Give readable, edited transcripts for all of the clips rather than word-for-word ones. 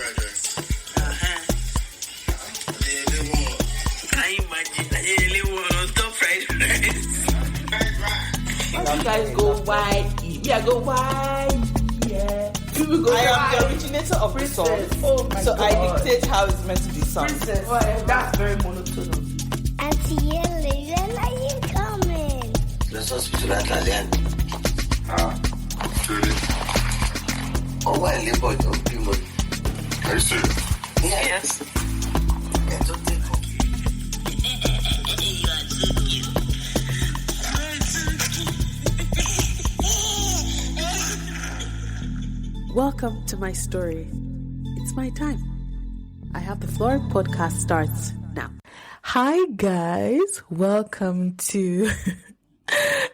fried rice. Yele one. Can you imagine? Yele one on top fried rice. Fried rice. You guys go wide. Yeah, go wide. Yeah. I am the originator of the song, so God. I dictate how it's meant to be sung. Princess, that's very monotonous. Auntie Yele, when are you coming? Let's hospital at Lalian. Really? Oh, why labor don't be money? Are you serious? Yes. And don't take you are too cute. Welcome to my story. It's my time. I Have the Floor podcast starts now. Hi guys, welcome to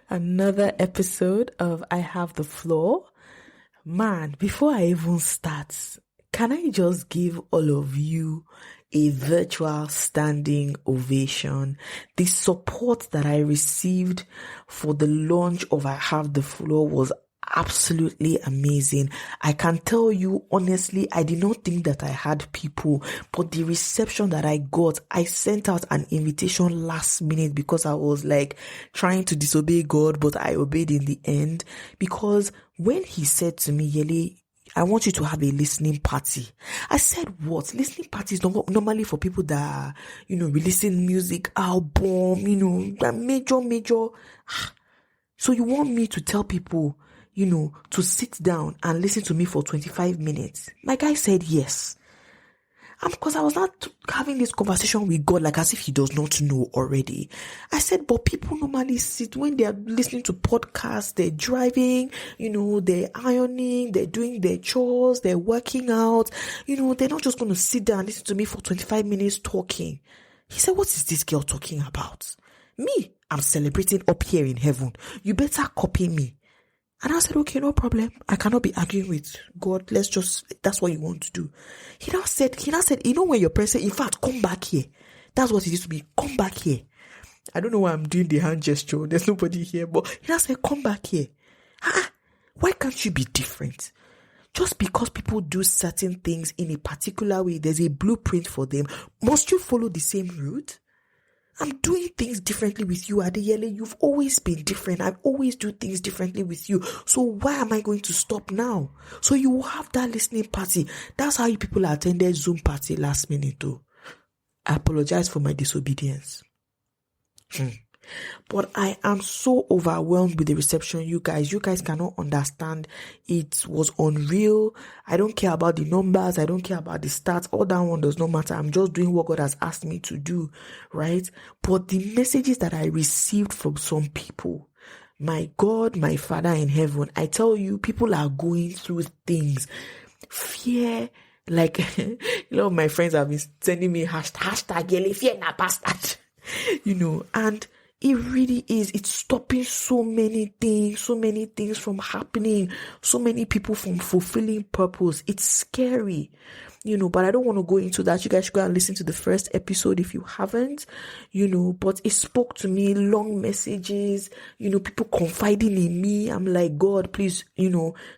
another episode of I Have the Floor. Man, before I even start, can I just give all of you a virtual standing ovation? The support that I received for the launch of I Have the Floor was absolutely amazing. I can tell you honestly, I did not think that I had people, but the reception that I got, I sent out an invitation last minute because I was like trying to disobey God, but I obeyed in the end. Because when he said to me, Yele, I want you to have a listening party. I said, what? Listening parties normally for people that are, releasing music, album, major. So you want me to tell people, to sit down and listen to me for 25 minutes? My guy said yes. Because I was not having this conversation with God like as if he does not know already. I said, but people normally sit when they are listening to podcasts, they're driving, they're ironing, they're doing their chores, they're working out, they're not just going to sit down and listen to me for 25 minutes talking. He said, what is this girl talking about? Me, I'm celebrating up here in heaven. You better copy me. And I said, okay, no problem. I cannot be arguing with God. That's what you want to do. He now said, when your parents say, in fact, come back here. That's what it used to be. Come back here. I don't know why I'm doing the hand gesture. There's nobody here. But he now said, come back here. Why can't you be different? Just because people do certain things in a particular way, there's a blueprint for them. Must you follow the same route? I'm doing things differently with you, Adeyele. You've always been different. I always do things differently with you. So why am I going to stop now? So you will have that listening party. That's how you people attended Zoom party last minute though. I apologize for my disobedience. But I am so overwhelmed with the reception, you guys. You guys cannot understand. It was unreal. I don't care about the numbers. I don't care about the stats. All that one does not matter. I'm just doing what God has asked me to do, right? But the messages that I received from some people, my God, my Father in heaven, I tell you, people are going through things. Fear, like, my friends have been sending me hashtag Yele fear na bastard, and it really is. It's stopping so many things from happening, so many people from fulfilling purpose. It's scary, but I don't want to go into that. You guys should go and listen to the first episode if you haven't, but it spoke to me, long messages, people confiding in me. I'm like, God, please,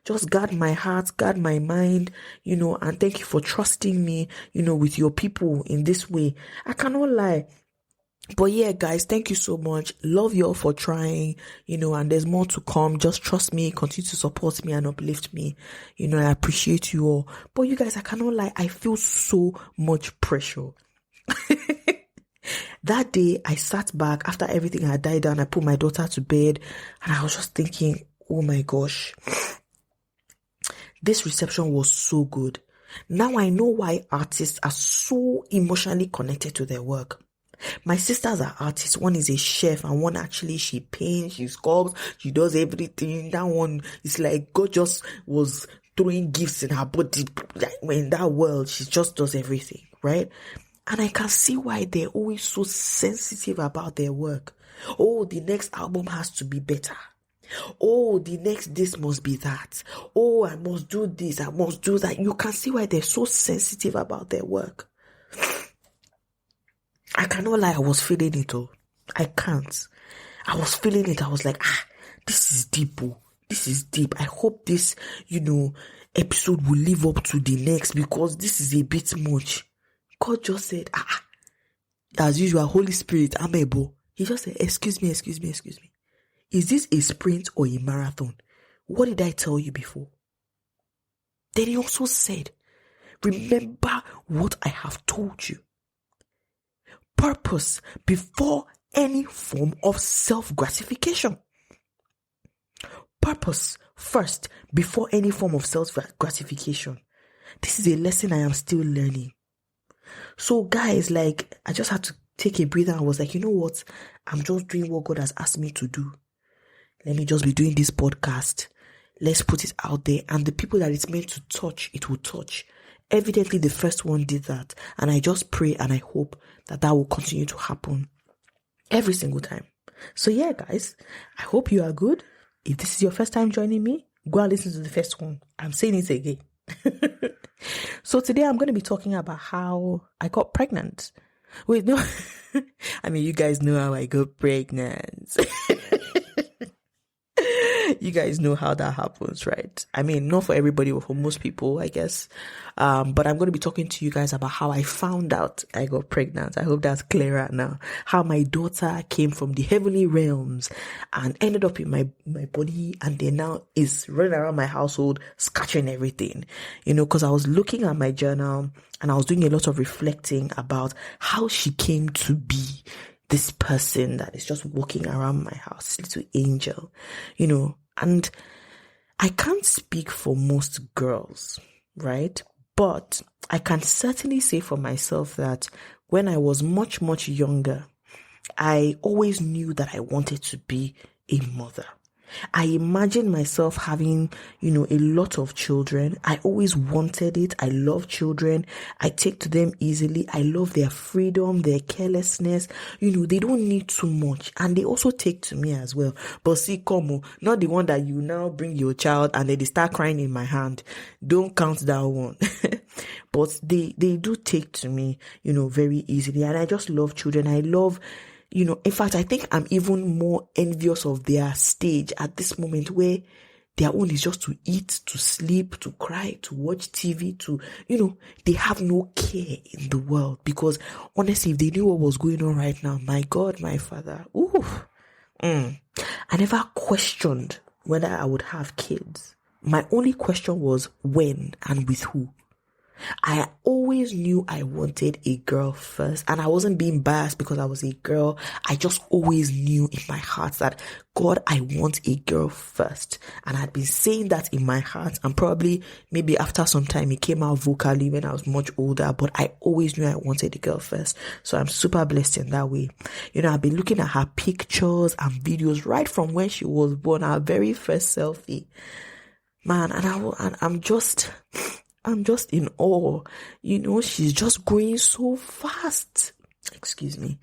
just guard my heart, guard my mind, and thank you for trusting me, with your people in this way. I cannot lie. But yeah, guys, thank you so much. Love you all for trying, and there's more to come. Just trust me, continue to support me and uplift me. I appreciate you all. But you guys, I cannot lie, I feel so much pressure. That day, I sat back after everything had died down. I put my daughter to bed and I was just thinking, oh my gosh, this reception was so good. Now I know why artists are so emotionally connected to their work. My sisters are artists. One is a chef and one actually she paints, she sculpts, she does everything. That one is like God just was throwing gifts in her body. In that world, she just does everything, right? And I can see why they're always so sensitive about their work. Oh, the next album has to be better. Oh, the next this must be that. Oh, I must do this, I must do that. You can see why they're so sensitive about their work. I cannot lie, I was feeling it all. I can't. I was feeling it. I was like, this is deep. Oh. This is deep. I hope this, episode will live up to the next because this is a bit much. God just said, as usual, Holy Spirit, Amebo. He just said, excuse me. Is this a sprint or a marathon? What did I tell you before? Then he also said, remember what I have told you. Purpose before any form of self-gratification. Purpose first before any form of self-gratification. This is a lesson I am still learning. So guys, like, I just had to take a breather and was like, you know what? I'm just doing what God has asked me to do. Let me just be doing this podcast. Let's put it out there. And the people that it's meant to touch, it will touch. Evidently, the first one did that. And I just pray and I hope that will continue to happen every single time. So yeah, guys, I hope you are good. If this is your first time joining me, go and listen to the first one. I'm saying it again. So today I'm going to be talking about how I got pregnant. Wait, no. I mean, you guys know how I got pregnant. You guys know how that happens, right? I mean, not for everybody, but for most people, I guess. But I'm going to be talking to you guys about how I found out I got pregnant. I hope that's clearer now. How my daughter came from the heavenly realms and ended up in my body, and then now is running around my household, scratching everything. Because I was looking at my journal and I was doing a lot of reflecting about how she came to be this person that is just walking around my house, little angel, and I can't speak for most girls, right? But I can certainly say for myself that when I was much, much younger, I always knew that I wanted to be a mother. I imagined myself having, a lot of children. I always wanted it. I love children. I take to them easily. I love their freedom, their carelessness. They don't need too much. And they also take to me as well. But see, Como, not the one that you now bring your child and they start crying in my hand. Don't count that one. But they do take to me, very easily. And I just love children. I love... in fact, I think I'm even more envious of their stage at this moment where their own is just to eat, to sleep, to cry, to watch TV, they have no care in the world. Because honestly, if they knew what was going on right now, my God, my Father, I never questioned whether I would have kids. My only question was when and with who. I always knew I wanted a girl first, and I wasn't being biased because I was a girl. I just always knew in my heart that, God, I want a girl first. And I'd been saying that in my heart, and probably maybe after some time it came out vocally when I was much older, but I always knew I wanted a girl first. So I'm super blessed in that way. I've been looking at her pictures and videos right from when she was born, our very first selfie. Man, and I'm just in awe. She's just growing so fast. Excuse me.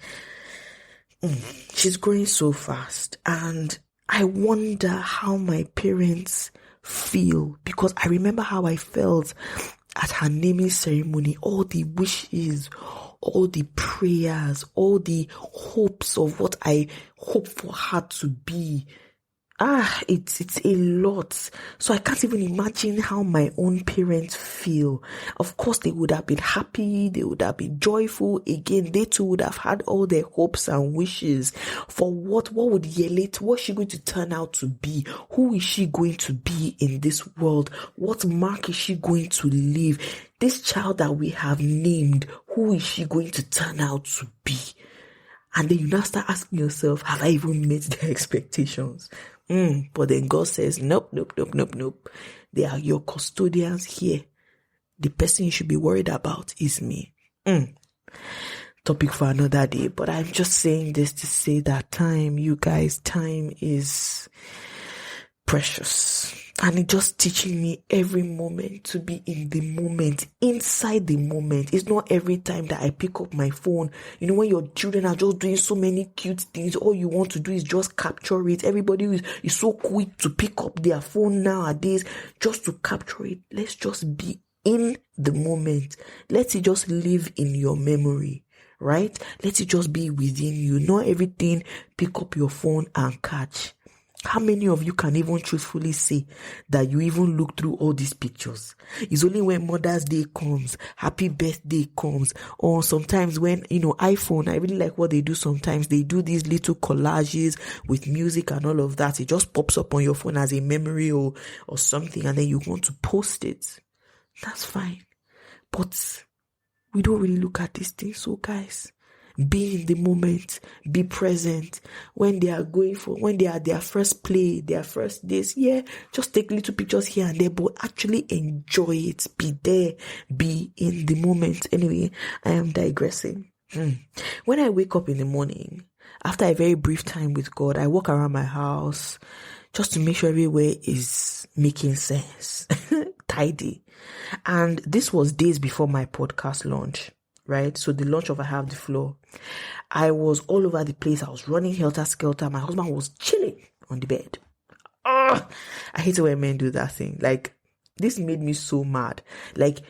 She's growing so fast. And I wonder how my parents feel, because I remember how I felt at her naming ceremony. All the wishes, all the prayers, all the hopes of what I hope for her to be. It's a lot. So I can't even imagine how my own parents feel. Of course, they would have been happy. They would have been joyful. Again, they too would have had all their hopes and wishes for what would Yele, what's she going to turn out to be? Who is she going to be in this world? What mark is she going to leave? This child that we have named, who is she going to turn out to be? And then you now start asking yourself, have I even met their expectations? But then God says, nope. They are your custodians here. The person you should be worried about is me. Topic for another day. But I'm just saying this to say that time is precious. And it's just teaching me every moment to be in the moment, inside the moment. It's not every time that I pick up my phone. When your children are just doing so many cute things, all you want to do is just capture it. Everybody is so quick to pick up their phone nowadays just to capture it. Let's just be in the moment. Let it just live in your memory, right? Let it just be within you. Not everything pick up your phone and catch. How many of you can even truthfully say that you even look through all these pictures? It's only when Mother's Day comes, Happy Birthday comes, or sometimes when, iPhone, I really like what they do sometimes. They do these little collages with music and all of that. It just pops up on your phone as a memory or something, and then you want to post it. That's fine. But we don't really look at these things. So guys, be in the moment, be present. When they are their first play, their first days, just take little pictures here and there, but actually enjoy it. Be there, be in the moment. Anyway, I am digressing. When I wake up in the morning, after a very brief time with God, I walk around my house just to make sure everywhere is making sense, tidy. And this was days before my podcast launch. Right? So the launch of I Have the Floor, I was all over the place. I was running helter-skelter. My husband was chilling on the bed. I hate it when men do that thing. Like, this made me so mad. Like,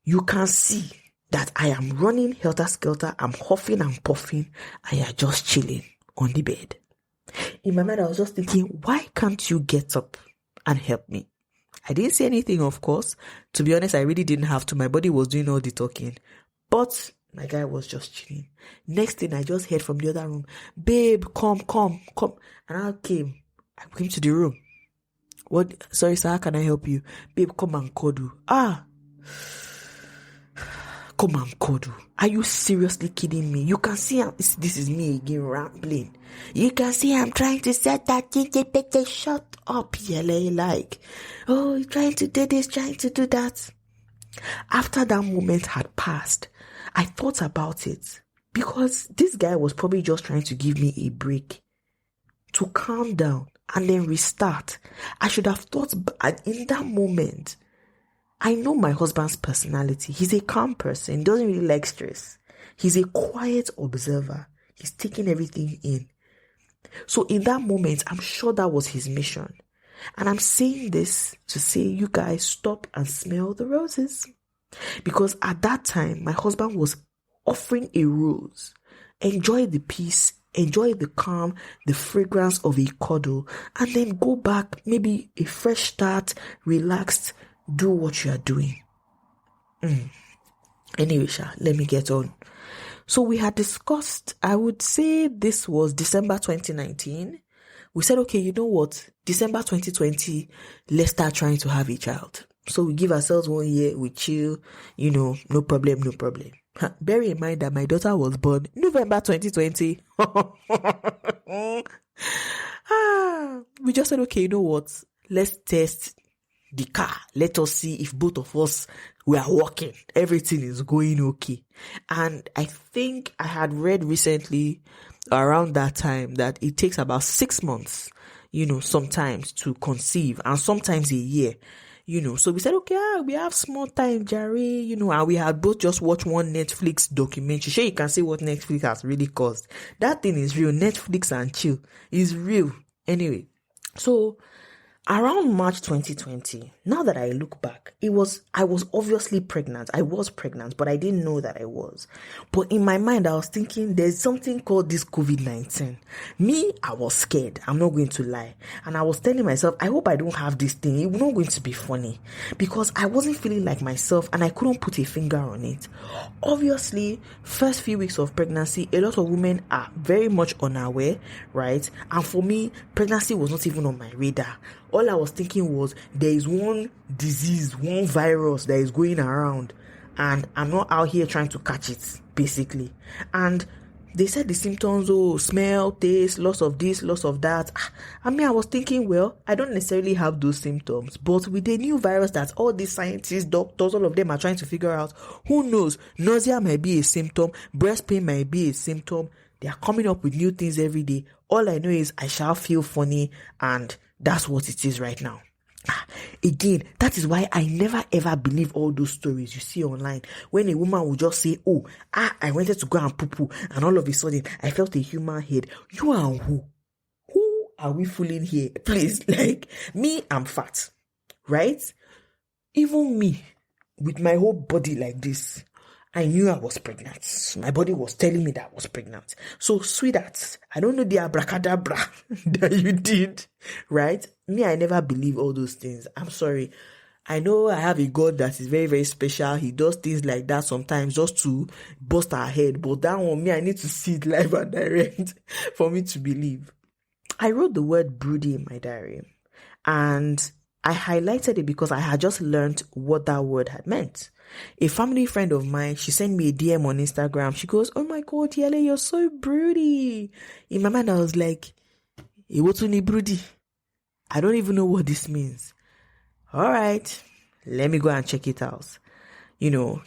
you can see that I am running helter-skelter. I'm huffing and puffing, and you're just chilling on the bed. In my mind, I was just thinking, why can't you get up and help me? I didn't say anything, of course. To be honest, I really didn't have to. My body was doing all the talking. But my guy was just chilling. Next thing, I just heard from the other room, babe, come. And I came to the room. What? Sorry, sir, how can I help you? Babe, come and cuddle. Come and cuddle. Are you seriously kidding me? You can see this is me again rambling. You can see I'm trying to set that thing. Shut up, Yele. Like, oh, trying to do this, trying to do that. After that moment had passed, I thought about it, because this guy was probably just trying to give me a break to calm down and then restart. I should have thought in that moment. I know my husband's personality. He's a calm person. He doesn't really like stress. He's a quiet observer. He's taking everything in. So in that moment, I'm sure that was his mission. And I'm saying this to say, you guys, stop and smell the roses. Because at that time, my husband was offering a rose. Enjoy the peace, enjoy the calm, the fragrance of a cuddle, and then go back, maybe a fresh start, relaxed, do what you are doing. Anyway, let me get on. So we had discussed, I would say this was December 2019. We said, okay, you know what? December 2020, let's start trying to have a child. So we give ourselves 1 year, we chill, no problem. Bear in mind that my daughter was born November 2020. We just said, okay, you know what? Let's test the car. Let us see if both of us we are working. Everything is going okay. And I think I had read recently around that time that it takes about 6 months, sometimes to conceive, and sometimes a year. So we said, okay, we have small time, Jerry, and we had both just watched one Netflix documentary. Sure, you can see what Netflix has really caused. That thing is real. Netflix and chill is real. Anyway, so around March 2020, now that I look back, I was obviously pregnant. I was pregnant, but I didn't know that I was. But in my mind, I was thinking there's something called this COVID-19. Me, I was scared. I'm not going to lie. And I was telling myself, I hope I don't have this thing. It's not going to be funny, because I wasn't feeling like myself and I couldn't put a finger on it. Obviously, first few weeks of pregnancy, a lot of women are very much unaware, right? And for me, pregnancy was not even on my radar. All I was thinking was, there is one disease, one virus that is going around, and I'm not out here trying to catch it, basically. And they said the symptoms, smell, taste, loss of this, loss of that. I was thinking, well, I don't necessarily have those symptoms, but with the new virus that all these scientists, doctors, all of them are trying to figure out, who knows, nausea might be a symptom, breast pain might be a symptom. They are coming up with new things every day. All I know is I shall feel funny, and that's what it is right now. Again, that is why I never ever believe all those stories you see online, when a woman will just say, I wanted to go and poo-poo, and all of a sudden I felt a human head. You are who? Who are we fooling here? Please, me, I'm fat, right? Even me, with my whole body like this, I knew I was pregnant. My body was telling me that I was pregnant. So, sweetheart, I don't know the abracadabra that you did, right? Me, I never believe all those things. I'm sorry. I know I have a God that is very, very special. He does things like that sometimes just to bust our head. But that one, me, I need to see it live and direct for me to believe. I wrote the word broody in my diary. And I highlighted it because I had just learned what that word had meant. A family friend of mine, she sent me a DM on Instagram. She goes, "Oh my God, Yele, you're so broody." In my mind, I was like, "What's broody? I don't even know what this means." All right, let me go and check it out.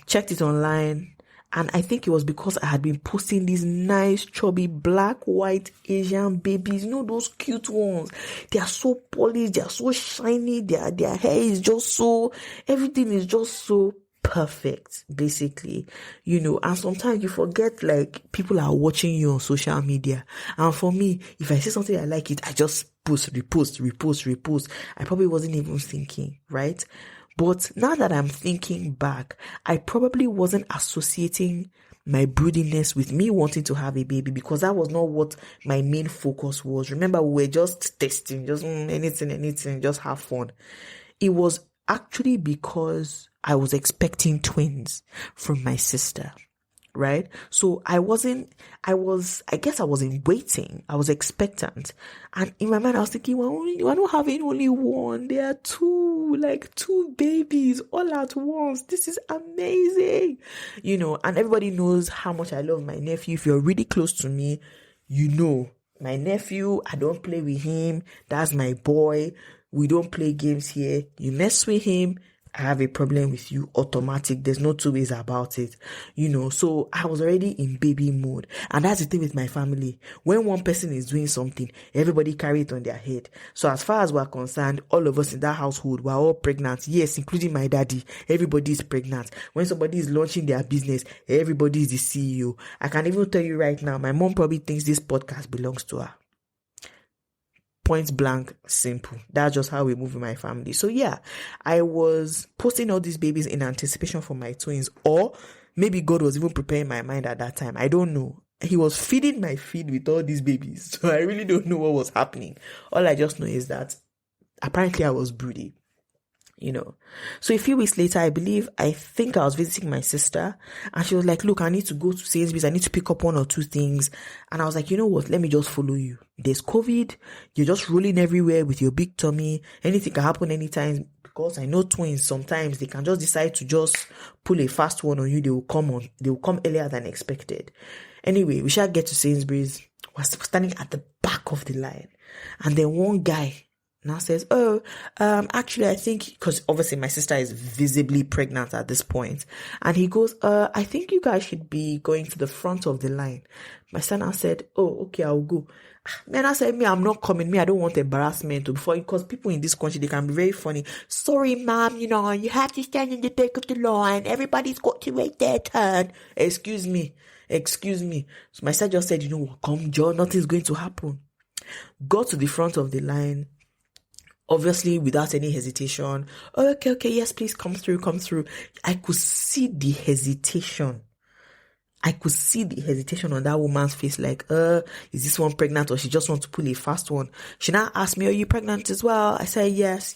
Checked it online. And I think it was because I had been posting these nice, chubby, black, white Asian babies. Those cute ones. They are so polished. They are so shiny. Their hair is just so, everything is just so perfect, basically. And sometimes you forget, like, people are watching you on social media. And for me, if I see something I like it, I just repost. I probably wasn't even thinking, right? But now that I'm thinking back, I probably wasn't associating my broodiness with me wanting to have a baby, because that was not what my main focus was. Remember, we were just testing, just anything, just have fun. It was actually because I was expecting twins from my sister. Right? So I was in waiting. I was expectant. And in my mind, I was thinking, well, we're not having only one. There are two babies all at once. This is amazing. And everybody knows how much I love my nephew. If you're really close to me, my nephew, I don't play with him. That's my boy. We don't play games here. You mess with him, I have a problem with you, automatic. There's no two ways about it. So I was already in baby mode. And that's the thing with my family. When one person is doing something, everybody carry it on their head. So as far as we're concerned, all of us in that household, we're all pregnant. Yes, including my daddy. Everybody is pregnant. When somebody is launching their business, everybody is the CEO. I can even tell you right now, my mom probably thinks this podcast belongs to her. Point blank, simple. That's just how we move in my family. So yeah, I was posting all these babies in anticipation for my twins, or maybe God was even preparing my mind at that time. I don't know. He was feeding my feed with all these babies. So I really don't know what was happening. All I just know is that apparently I was broody. So a few weeks later, I think I was visiting my sister, and she was like, "Look, I need to go to Sainsbury's. I need to pick up one or two things." And I was like, "You know what? Let me just follow you. There's COVID. You're just rolling everywhere with your big tummy. Anything can happen anytime." Because I know twins, sometimes they can just decide to just pull a fast one on you. They will come earlier than expected. Anyway, we shall get to Sainsbury's. We're standing at the back of the line, and then one guy now says, actually, I think, because obviously my sister is visibly pregnant at this point. And he goes, I think you guys should be going to the front of the line. My son now said, "Oh, okay, I'll go." Then I said, I'm not coming. I don't want embarrassment because people in this country, they can be very funny. "Sorry, ma'am, you have to stand in the back of the line. Everybody's got to wait their turn." Excuse me. So my son just said, "Come, John, nothing's going to happen." Got to the front of the line. Obviously, without any hesitation. Okay, yes, please come through. I could see the hesitation. On that woman's face, like, is this one pregnant, or she just wants to pull a fast one? She now asked me, "Are you pregnant as well?" I said, yes.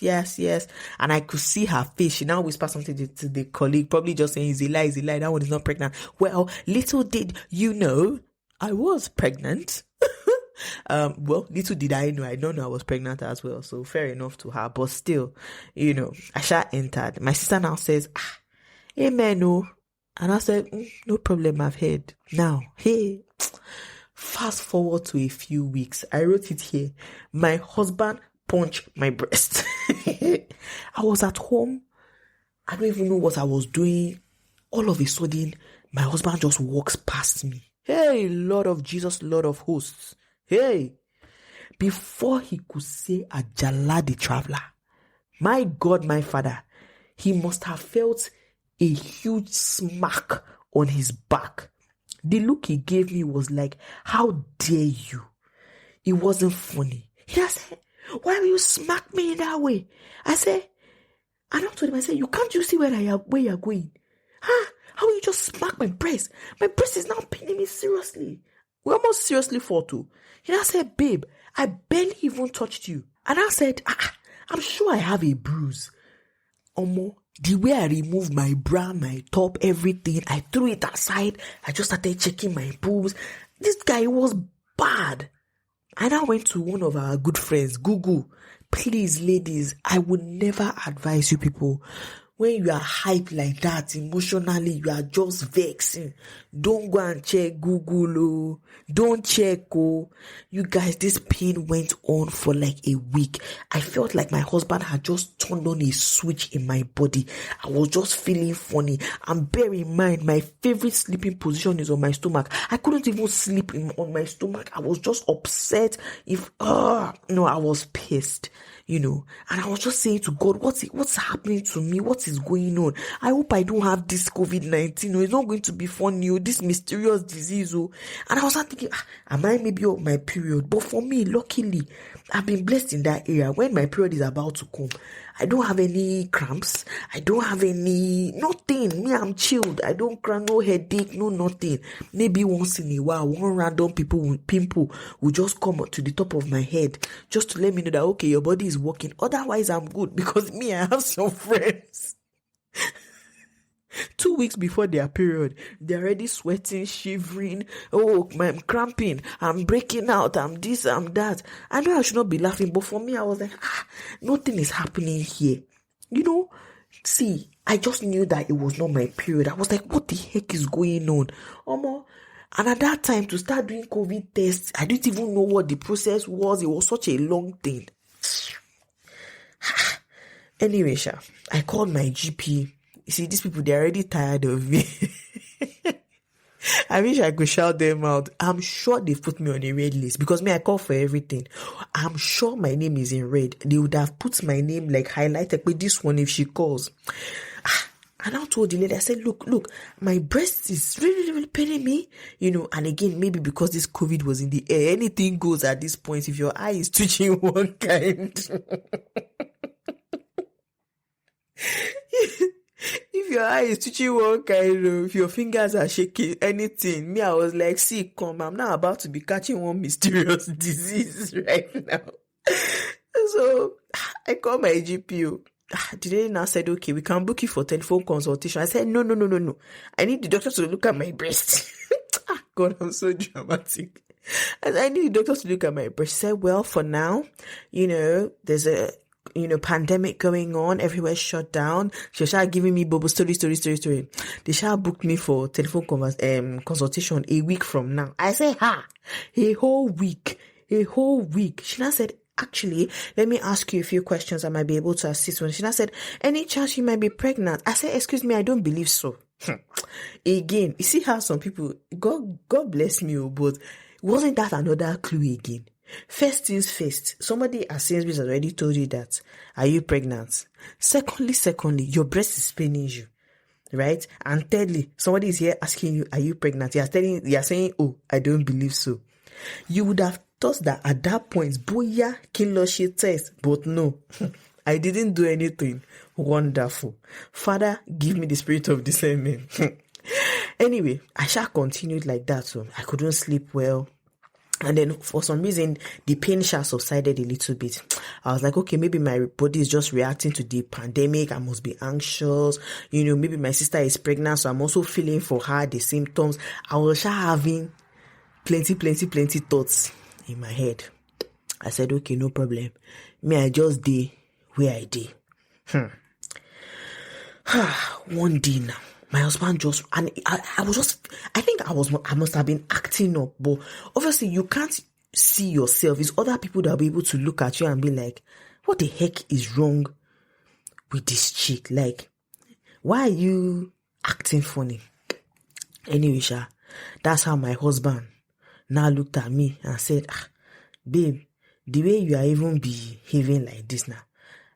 And I could see her face. She now whispered something to the colleague, probably just saying, "Is a lie, that one is not pregnant." Well, little did you know, I was pregnant. Well, little did I know, I don't know I was pregnant as well. So fair enough to her. But still, I shall entered. My sister now says, "Amen, no." And I said, "No problem, I've heard." Now, hey, fast forward to a few weeks. I wrote it here. My husband punched my breast. I was at home. I don't even know what I was doing. All of a sudden, my husband just walks past me. Hey, Lord of Jesus, Lord of hosts. Hey, before he could say "Ajala the traveler," my God, my Father, he must have felt a huge smack on his back. The look he gave me was like, "How dare you?" It wasn't funny. He said, "Why will you smack me in that way?" I said, and I told him, I said, "You can't you see where you're going? Huh? How will you just smack my breast. My breast is now paining me seriously. We almost seriously fought too. He now said, babe, I barely even touched you. And I said, I'm sure I have a bruise. Omo, the way I removed my bra, my top, everything, I threw it aside. I just started checking my boobs. This guy was bad. I now went to one of our good friends, Google. Please, ladies, I would never advise you people. When you are hyped like that, emotionally, you are just vexing. Don't go and check Google. Oh. Don't check. Oh. You guys, this pain went on for like a week. I felt like my husband had just turned on a switch in my body. I was just feeling funny. And bear in mind, my favorite sleeping position is on my stomach. I couldn't even sleep on my stomach. I was just upset. I was pissed. And I was just saying to God, what's happening to me? What is going on? I hope I don't have this COVID-19. It's not going to be funny. This mysterious disease. And I was not thinking, am I maybe on my period? But for me, luckily, I've been blessed in that area. When my period is about to come, I don't have any cramps. I don't have nothing. Me, I'm chilled. I don't cry, no headache, no nothing. Maybe once in a while, one random pimple will just come up to the top of my head just to let me know that, okay, your body is working. Otherwise, I'm good because me, I have some friends. 2 weeks before their period, they're already sweating, shivering. Oh, I'm cramping. I'm breaking out. I'm this, I'm that. I know I should not be laughing, but for me, I was like, nothing is happening here. See, I just knew that it was not my period. I was like, what the heck is going on? And at that time, to start doing COVID tests, I didn't even know what the process was. It was such a long thing. Anyway, I called my GP. You see, these people, they're already tired of me. I wish I could shout them out. I'm sure they've put me on a red list because I call for everything. I'm sure my name is in red. They would have put my name like highlighted with this one if she calls. And I told the lady, I said, look, my breast is really, really paining me, and again, maybe because this COVID was in the air, anything goes at this point. If your eye is twitching one kind, if your eye is twitching one kind, if your fingers are shaking, anything, me, I was like, see, come, I'm now about to be catching one mysterious disease right now. So I called my GP. The lady now said, okay, we can book you for telephone consultation. I said, no. I need the doctor to look at my breast. God, I'm so dramatic. I need the doctor to look at my breast. She said, well, for now, there's a pandemic going on, everywhere shut down. She started giving me bubble story. They shall book me for telephone consultation a week from now. I said, a whole week. She now said, actually, let me ask you a few questions I might be able to assist with. She now said, any chance you might be pregnant? I said, excuse me, I don't believe so. Again, you see how some people, God bless me, but wasn't that another clue again? First things first, somebody at Sainsbury's has already told you that, are you pregnant? Secondly, your breast is paining you, right? And thirdly, somebody is here asking you, are you pregnant? You are saying, oh, I don't believe so. You would have thought that at that point, boya, kinloshi test, but no, I didn't do anything. Wonderful. Father, give me the spirit of discernment. Anyway, I shall continued like that, so I couldn't sleep well. And then for some reason, the pain subsided a little bit. I was like, okay, maybe my body is just reacting to the pandemic. I must be anxious. Maybe my sister is pregnant, so I'm also feeling for her the symptoms. I was having plenty thoughts in my head. I said, okay, no problem. Me, I just did where I did. One day now, my husband I must have been acting up, but obviously you can't see yourself. It's other people that will be able to look at you and be like, what the heck is wrong with this chick? Like, why are you acting funny? Anyway, that's how my husband now looked at me and said, babe, the way you are even behaving like this now,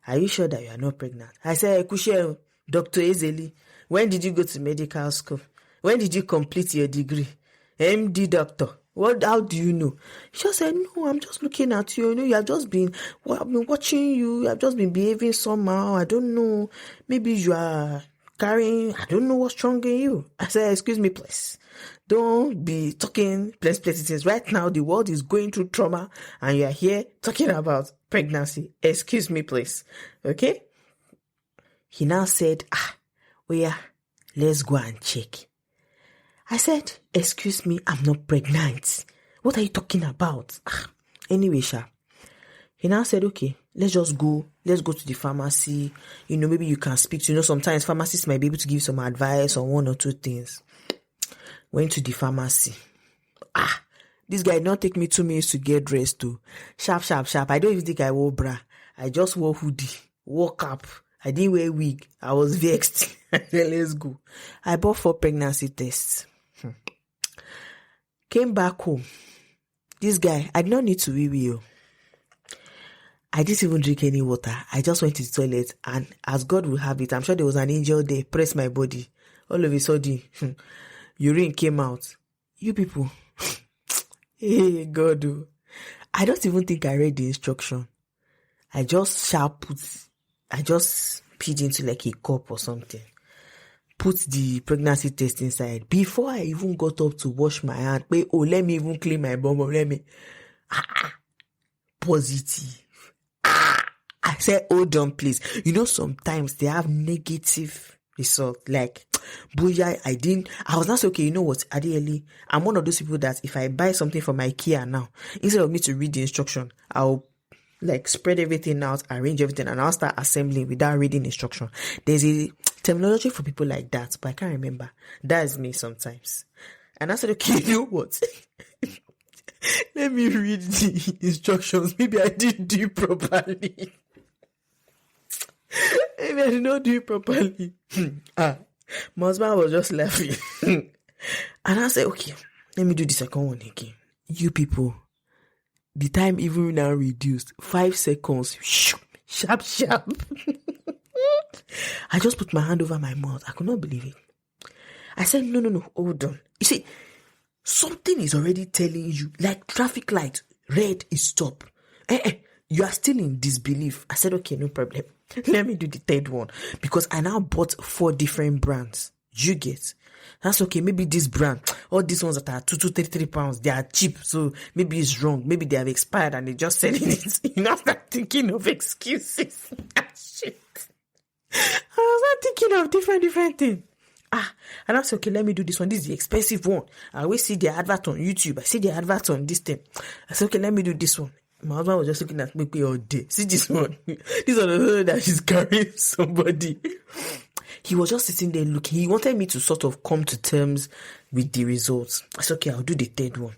are you sure that you are not pregnant? I said, Kushe, Dr. Ezeli, when did you go to medical school? When did you complete your degree? MD doctor. How do you know? She just said, no, I'm just looking at you. You have just been, I've been watching you. You have just been behaving somehow. I don't know. Maybe you are carrying, I don't know what's wrong in you. I said, excuse me, please. Don't be talking plenty things. Right now, the world is going through trauma and you are here talking about pregnancy. Excuse me, please. Okay? He now said, oh yeah, let's go and check. I said, excuse me, I'm not pregnant. What are you talking about? Anyway, Sha. He now said, okay, let's just go. Let's go to the pharmacy. Maybe you can speak to, sometimes pharmacists might be able to give some advice on one or two things. Went to the pharmacy. This guy did not take me 2 minutes to get dressed too. Sharp. I don't even think I wore bra. I just wore hoodie, woke up. I didn't wear wig. I was vexed. I said, let's go. I bought 4 pregnancy tests. Came back home. This guy, I did not need to wee. I didn't even drink any water. I just went to the toilet, and as God will have it, I'm sure there was an angel there, pressed my body. All of a sudden, urine came out. You people, hey God, I don't even think I read the instruction. I just peed into like a cup or something. Put the pregnancy test inside. Before I even got up to wash my hand, let me even clean my bum. Positive. I said, hold on, please. Sometimes they have negative result. Like, booyah, I was not saying, okay, you know what, Yele, I'm one of those people that if I buy something from IKEA now, instead of me to read the instruction, I'll spread everything out, arrange everything, and I'll start assembling without reading instruction. There's a terminology for people like that, but I can't remember. That's me sometimes. And I said, okay, you know what? Let me read the instructions. Maybe I didn't do it properly. Maybe I did not do it properly. My husband was just laughing. And I said, okay, let me do the second one again. You people, the time even now reduced. 5 seconds. Sharp. I just put my hand over my mouth. I could not believe it. I said, no, hold on. You see, something is already telling you, like traffic light, red is stop. You are still in disbelief. I said, okay, no problem. Let me do the third one. Because I now bought 4 different brands. You get? That's okay. Maybe this brand, all these ones that are 33 pounds, they are cheap. So maybe it's wrong. Maybe they have expired and they just selling it. You know, start thinking of excuses. Shit. I was not thinking of different things. And I said, okay, let me do this one. This is the expensive one. I always see the advert on YouTube. I see the advert on this thing. I said, okay, let me do this one. My husband was just looking at me all day. See this one. This one that she's carrying somebody. He was just sitting there looking. He wanted me to sort of come to terms with the results. I said, okay, I'll do the third one.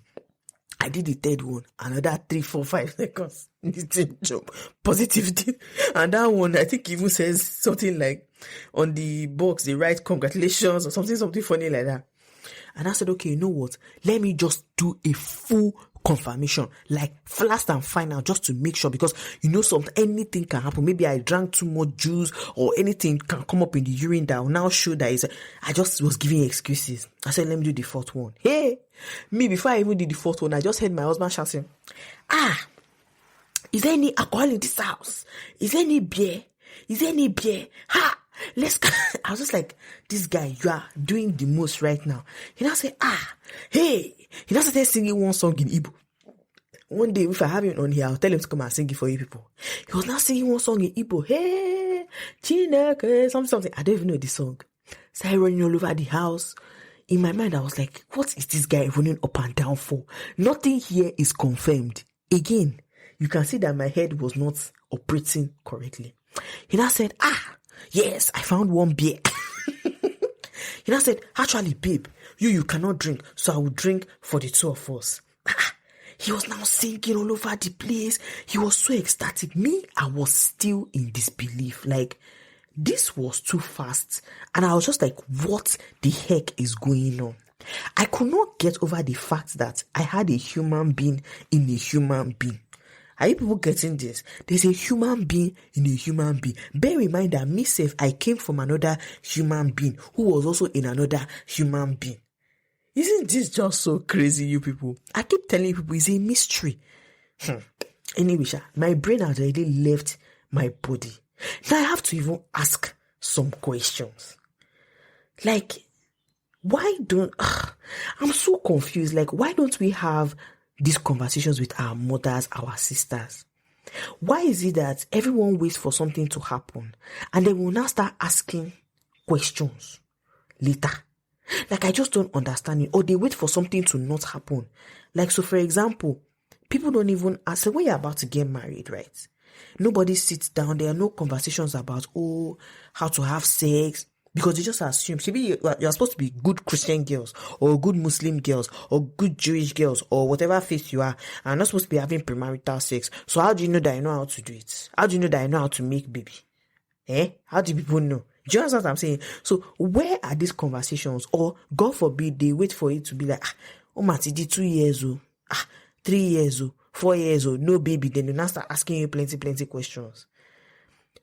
I did the third one. Another 3, 4, 5 seconds. This job. Positivity. And that one, I think even says something like, on the box, they write congratulations or something funny like that. And I said, okay, you know what? Let me just do a full confirmation, like last and final, just to make sure, because anything can happen. Maybe I drank too much juice or anything can come up in the urine that will now show that I just was giving excuses. I said, let me do the 4th one. Hey, me, before I even did the 4th one, I just heard my husband shouting, is there any alcohol in this house? Is there any beer? Ha! Let's go. I was just like, this guy, you are doing the most right now. He now said, hey. He now started singing one song in Igbo. One day, if I have him on here, I'll tell him to come and sing it for you people. He was now singing one song in Igbo. Hey, Chineke, something. I don't even know the song. Started running all over the house. In my mind, I was like, what is this guy running up and down for? Nothing here is confirmed. Again, you can see that my head was not operating correctly. He now said, yes, I found one beer. He now said, actually, babe, you cannot drink, so I will drink for the 2 of us. He was now singing all over the place. He was so ecstatic. Me, I was still in disbelief. Like, this was too fast. And I was just like, what the heck is going on? I could not get over the fact that I had a human being in a human being. Are you people getting this? There's a human being in a human being. Bear in mind that myself, I came from another human being who was also in another human being. Isn't this just so crazy, you people? I keep telling you people, it's a mystery. Anyway, my brain has already left my body. Now I have to even ask some questions. Like, why don't, I'm so confused. Like, why don't we have these conversations with our mothers, our sisters? Why is it that everyone waits for something to happen and then we'll now start asking questions later? Like, I just don't understand it. Or they wait for something to not happen. Like, so for example, people don't even ask, when you're about to get married, right? Nobody sits down. There are no conversations about, how to have sex. Because they just assume, you're supposed to be good Christian girls, or good Muslim girls, or good Jewish girls, or whatever faith you are, and not supposed to be having premarital sex. So how do you know that I know how to do it? How do you know that I know how to make baby? How do people know? Do you understand what I'm saying? So where are these conversations? Or God forbid, they wait for it to be like, Matidi, 2 years old, 3 years old, 4 years old, no baby. Then they now start asking you plenty questions.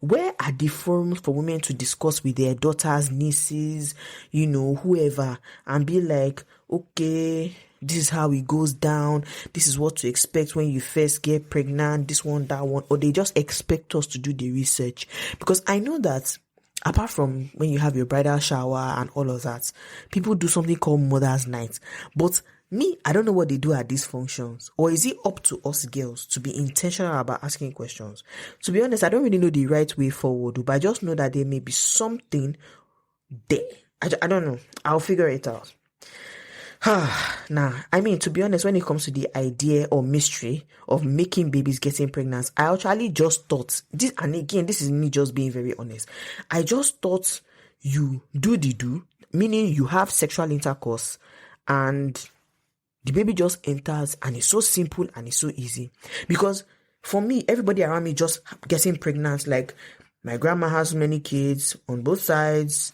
Where are the forums for women to discuss with their daughters, nieces, whoever, and be like, okay, this is how it goes down. This is what to expect when you first get pregnant, this one, that one. Or they just expect us to do the research. Because I know that apart from when you have your bridal shower and all of that, people do something called Mother's Night. But me, I don't know what they do at these functions. Or is it up to us girls to be intentional about asking questions? To be honest, I don't really know the right way forward, but I just know that there may be something there. I don't know. I'll figure it out. I mean, to be honest, when it comes to the idea or mystery of making babies getting pregnant, I actually just thought this, and again, this is me just being very honest. I just thought you do the do, meaning you have sexual intercourse and the baby just enters, and it's so simple and it's so easy. Because for me, everybody around me just getting pregnant, like my grandma has many kids on both sides.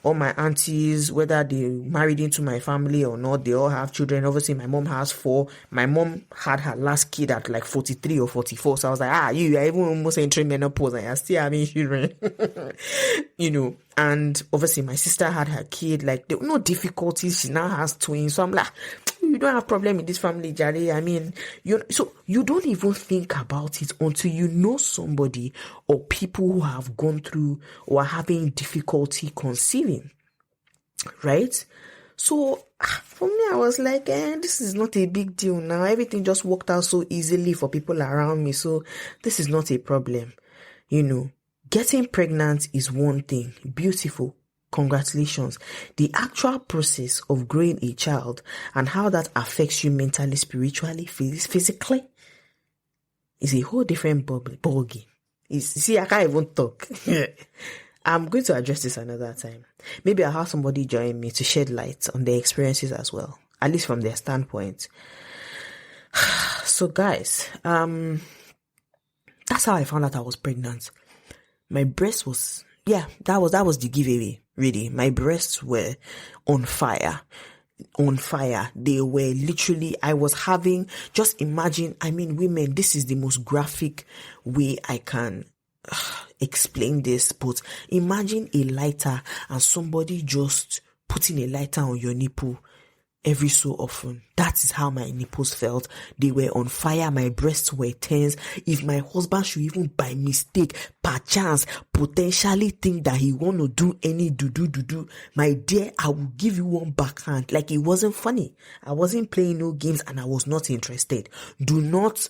All my aunties, whether they married into my family or not, they all have children. Obviously, my mom has 4. My mom had her last kid at like 43 or 44. So I was like, you are even almost entering menopause and you're still having children. And obviously my sister had her kid. Like, there were no difficulties. She now has twins. So I'm like, you don't have problem in this family, Jare. I mean, so you don't even think about it until you know somebody or people who have gone through or are having difficulty conceiving, right? So for me, I was like, this is not a big deal now. Everything just worked out so easily for people around me. So this is not a problem. Getting pregnant is one thing. Beautiful. Congratulations. The actual process of growing a child and how that affects you mentally, spiritually, physically is a whole different ball game. See, I can't even talk. I'm going to address this another time. Maybe I'll have somebody join me to shed light on their experiences as well, at least from their standpoint. So guys, that's how I found out I was pregnant. My breast was, that was the giveaway. Really, my breasts were on fire. They were literally, I was having, just imagine, women, this is the most graphic way I can explain this, but imagine a lighter and somebody just putting a lighter on your nipple every so often. That is how my nipples felt. They were on fire. My breasts were tense. If my husband should even by mistake, perchance, potentially think that he want to do any do, my dear, I will give you one backhand. Like, it wasn't funny. I wasn't playing no games and I was not interested. Do not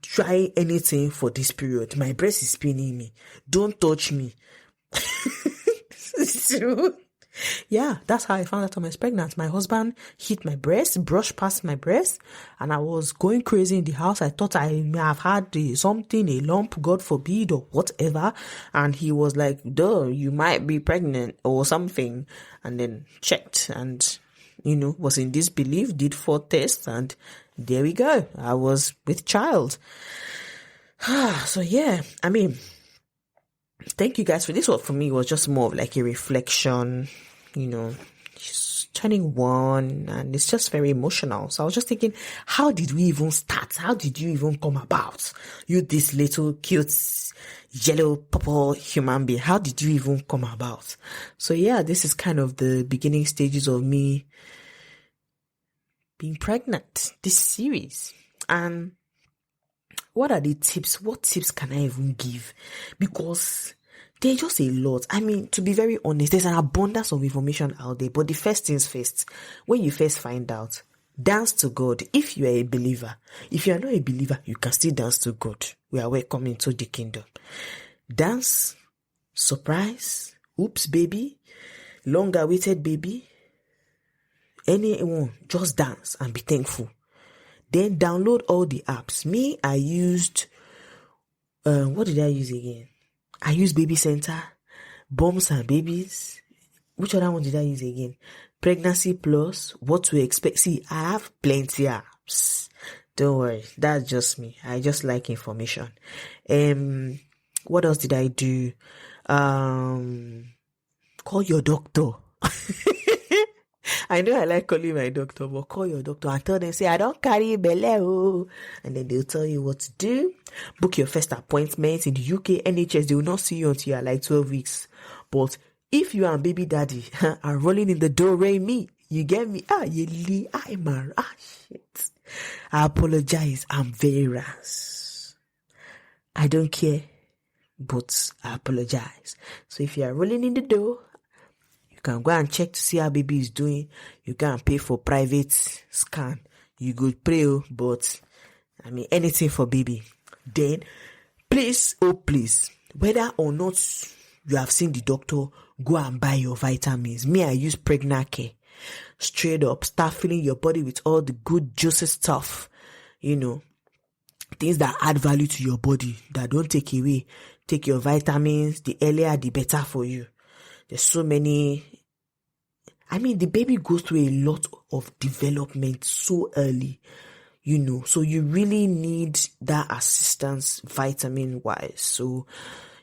try anything for this period. My breast is paining me. Don't touch me. It's true. Yeah, that's how I found out I was pregnant. My husband hit my breast, brushed past my breast, and I was going crazy in the house. I thought I may have had something, a lump, God forbid, or whatever. And he was like, duh, you might be pregnant or something. And then checked and, was in disbelief, did 4 tests, and there we go. I was with child. So yeah, thank you guys for this. One for me was just more of like a reflection, she's turning 1 and it's just very emotional. So I was just thinking, how did we even start? How did you even come about? You, this little cute yellow purple human being, how did you even come about? So yeah, this is kind of the beginning stages of me being pregnant, this series. And what are the tips? What tips can I even give? Because There's just a lot. I mean, to be very honest, there's an abundance of information out there. But the first things first, when you first find out, dance to God. If you are a believer, if you are not a believer, you can still dance to God. We are welcome into the kingdom. Dance, surprise, oops, baby, long awaited baby. Anyone, just dance and be thankful. Then download all the apps. Me, I used, what did I use again? I used Baby Center, Bombs and Babies. Which other one did I use again? Pregnancy Plus, What to Expect. See, I have plenty apps. Don't worry, that's just me. I just like information. What else did I do? Call your doctor. I know I like calling my doctor, but call your doctor and tell them, say, I don't carry belle. And then they'll tell you what to do. Book your first appointment in the UK NHS. They will not see you until you are like 12 weeks. But if you and baby daddy are rolling in the door, me, you get me? Yele, shit. I apologize. I'm very rash. I don't care, but I apologize. So if you are rolling in the door, you can go and check to see how baby is doing. You can pay for private scan. You go pray, but I mean anything for baby. Then, please, whether or not you have seen the doctor, go and buy your vitamins. Me, I use Pregnant Care. Straight up, start filling your body with all the good juicy stuff. You know, things that add value to your body, that don't take away. Take your vitamins. The earlier, the better for you. There's so many. I mean, the baby goes through a lot of development so early, you know, so you really need that assistance vitamin wise. So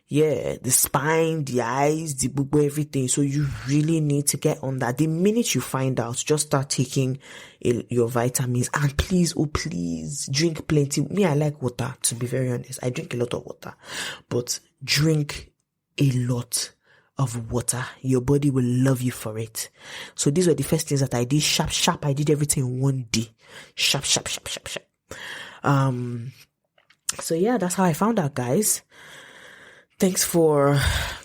yeah, the spine, the eyes, the bubo, everything. So you really need to get on that. The minute you find out, just start taking your vitamins. And please, please drink plenty. Me, I like water, to be very honest. I drink a lot of water, but drink a lot of water. Your body will love you for it. So these were the first things that I did. Sharp. I did everything in one day. Sharp. So yeah, that's how I found out, guys. Thanks for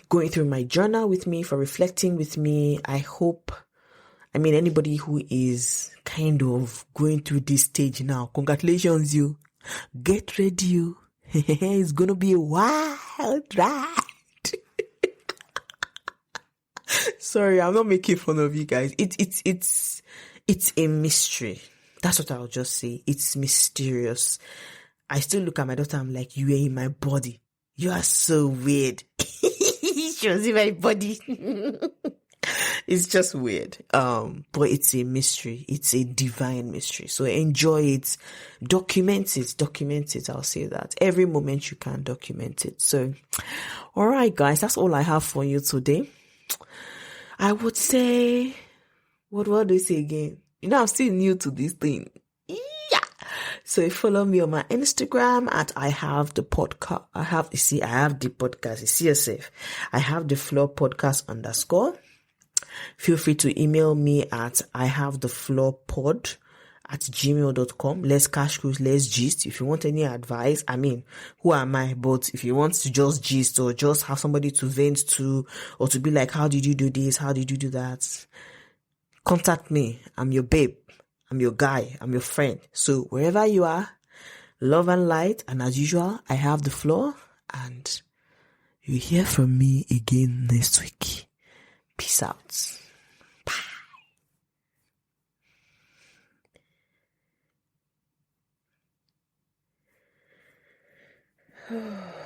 going through my journal with me, for reflecting with me. Anybody who is kind of going through this stage now, congratulations, you. Get ready, you. It's gonna be a wild ride. Sorry, I'm not making fun of you guys. It's a mystery. That's what I'll just say. It's mysterious. I still look at my daughter, I'm like, you are in my body. You are so weird. She was in my body. It's just weird. But it's a mystery. It's a divine mystery. So enjoy it. Document it. I'll say that. Every moment you can document it. So, all right, guys, that's all I have for you today. I would say, what do I say again? You know, I'm still new to this thing. Yeah. So follow me on my Instagram at I have the podcast. I have the podcast. You see yourself. I have the floor podcast _ Feel free to email me at ihavethefloorpod@gmail.com. Let's cash cruise, let's gist. If you want any advice, who am I? But if you want to just gist or just have somebody to vent to, or to be like, how did you do this? How did you do that? Contact me. I'm your babe. I'm your guy. I'm your friend. So wherever you are, love and light. And as usual, I have the floor, and you hear from me again next week. Peace out. Bye.